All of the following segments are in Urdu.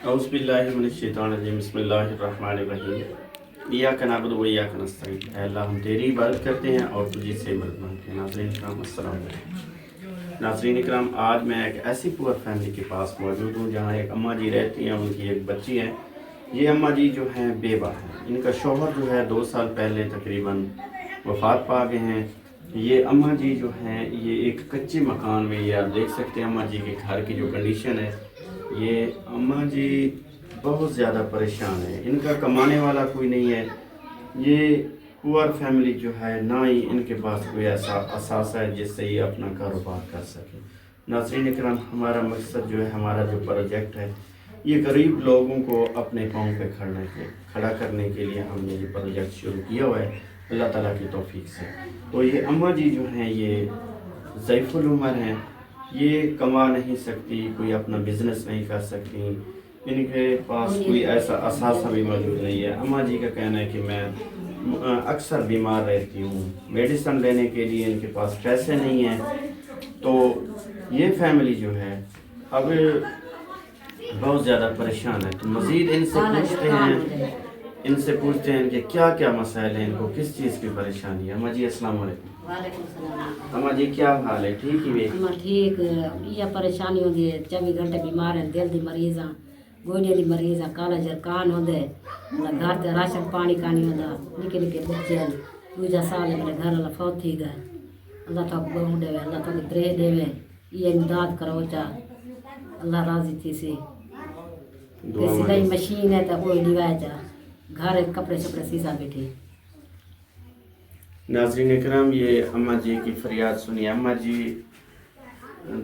اعوذ باللہ من الشیطان الرجیم بسم اللہ الرحمن الرحیم ایاک نعبد و ایاک نستعین۔ اے اللہ ہم تیری عبادت کرتے ہیں اور تجھی سے مدد مانگتے ہیں۔ ناظرین اکرام السلام علیکم۔ ناظرین اکرام، آج میں ایک ایسی پور فیملی کے پاس موجود ہوں جہاں ایک اماں جی رہتی ہیں، ان کی ایک بچی ہے۔ یہ اماں جی جو ہیں بیوہ ہیں، ان کا شوہر جو ہے 2 سال پہلے تقریباً وفات پا گئے ہیں۔ یہ اماں جی جو ہیں یہ ایک کچے مکان میں، یہ آپ دیکھ سکتے ہیں اماں جی کے گھر کی جو کنڈیشن ہے، یہ اماں جی بہت زیادہ پریشان ہے۔ ان کا کمانے والا کوئی نہیں ہے۔ یہ پور فیملی جو ہے، نہ ہی ان کے پاس کوئی ایسا اثاثہ ہے جس سے یہ اپنا کاروبار کر سکے۔ ناظرین اکرام، ہمارا مقصد جو ہے، ہمارا جو پروجیکٹ ہے، یہ غریب لوگوں کو اپنے پاؤں پہ کھڑا کرنے کے لیے ہم نے یہ پروجیکٹ شروع کیا ہوا ہے، اللہ تعالیٰ کی توفیق سے۔ تو یہ اماں جی جو ہیں یہ ضعیف العمر ہیں، یہ کما نہیں سکتی، کوئی اپنا بزنس نہیں کر سکتی، ان کے پاس کوئی ایسا اثاثہ بھی موجود نہیں ہے۔ اماں جی کا کہنا ہے کہ میں اکثر بیمار رہتی ہوں، میڈیسن لینے کے لیے ان کے پاس پیسے نہیں ہیں۔ تو یہ فیملی جو ہے اب بہت زیادہ پریشان ہے۔ تو مزید ان سے پوچھتے ہیں کہ کیا کیا مسائل ہیں، ان کو کس چیز کی پریشانی ہے۔ اماں جی السلام علیکم۔ وعلیکم السلام۔ اماں جی کیا حال ہے، ٹھیک ہی اماں ٹھیک، یہ پریشانی ہوتی ہے، 24 گھنٹے بیمار ہیں، دل دی مریض ہیں، گوڈے دی مریض ہیں، کالا جرکان ہوندے، گھر تے راشن پانی کا نہیں ہوندا، نکے نکے بچے ہیں، 2 سال ہے، میرے گھر والا فوت تھی گئے۔ اللہ تعالیٰ بہو دے، اللہ تعالیٰ درے دے، یہ امداد کرو چا، اللہ راضی تھی سی۔ سلائی مشین ہے تو کوئی دیوائے چا، گھر کپڑے شپڑے سیزا بیٹھے۔ ناظرین اکرام، یہ اماں جی کی فریاد سنی۔ اماں جی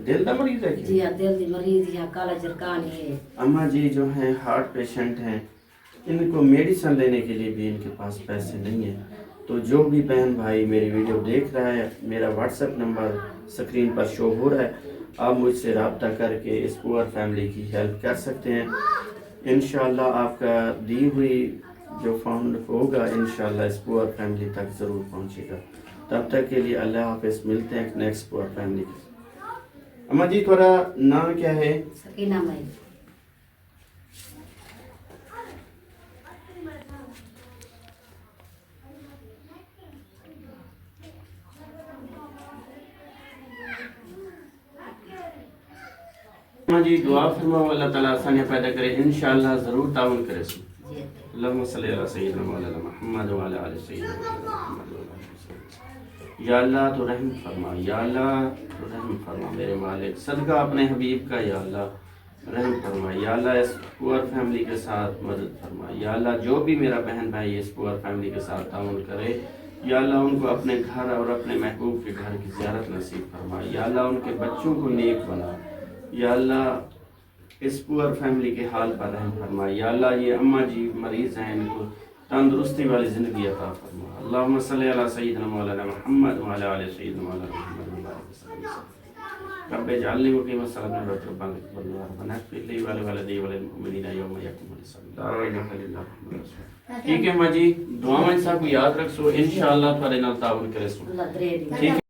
دل کا مریض ہے کیا؟ جی ہاں، دل دی مریض ہے، کالا جرکان ہے۔ اماں جی جو ہیں ہارٹ پیشنٹ ہیں، ان کو میڈیسن لینے کے لیے بھی ان کے پاس پیسے نہیں ہیں۔ تو جو بھی بہن بھائی میری ویڈیو دیکھ رہا ہے، میرا واٹس ایپ نمبر سکرین پر شو ہو رہا ہے، آپ مجھ سے رابطہ کر کے اس پور فیملی کی ہیلپ کر سکتے ہیں۔ انشاءاللہ آپ کا دی ہوئی جو فنڈ ہوگا انشاءاللہ اس پور فیملی تک ضرور پہنچے گا۔ تب تک کے لیے اللہ حافظ، ملتے ہیں نیکسٹ پور فیملی کے۔ اماں جی تھوڑا نام کیا ہے؟ سکینہ مائی۔ اماں جی دعا فرماؤ اللہ تعالیٰ آسانیاں پیدا کرے، انشاءاللہ ضرور تعاون کرے سو۔ اللہم صلی علی سیدنا مولانا محمد وعلی آل سیدنا محمد وعلی آل سیدنا۔ یا اللہ تو رحم فرما، یا اللہ تو رحم فرما میرے مالک، صدقہ اپنے حبیب کا یا اللہ رحم فرما۔ یا اللہ اس پور فیملی کے ساتھ مدد فرما۔ یا اللہ جو بھی میرا بہن بھائی اس پور فیملی کے ساتھ تعاون کرے، یا اللہ ان کو اپنے گھر اور اپنے محبوب کے گھر کی زیارت نصیب فرما۔ یا اللہ ان کے بچوں کو نیک بنا۔ یا اللہ اس پور فیملی کے حال پر رحم فرما۔ یا اللہ یہ اماں جی مریض ہیں، ان کو تندرستی والی زندگی عطا فرما۔ اللہم صلی علی سیدنا مولانا محمد وعلی آل سیدنا مولانا محمد رب اجعلنی مقیم الصلاۃ ربنا تقبل ربنا اغفر لی ولوالدی وللمؤمنین یوم یقوم الحساب۔ لا الہ الا اللہ۔ ٹھیک ہے اماں جی، دعا میں سب کو یاد رکھ سو، انشاءاللہ تھوڑے نال تعاون کرے سو۔ اللہ درے دی۔ ٹھیک ہے۔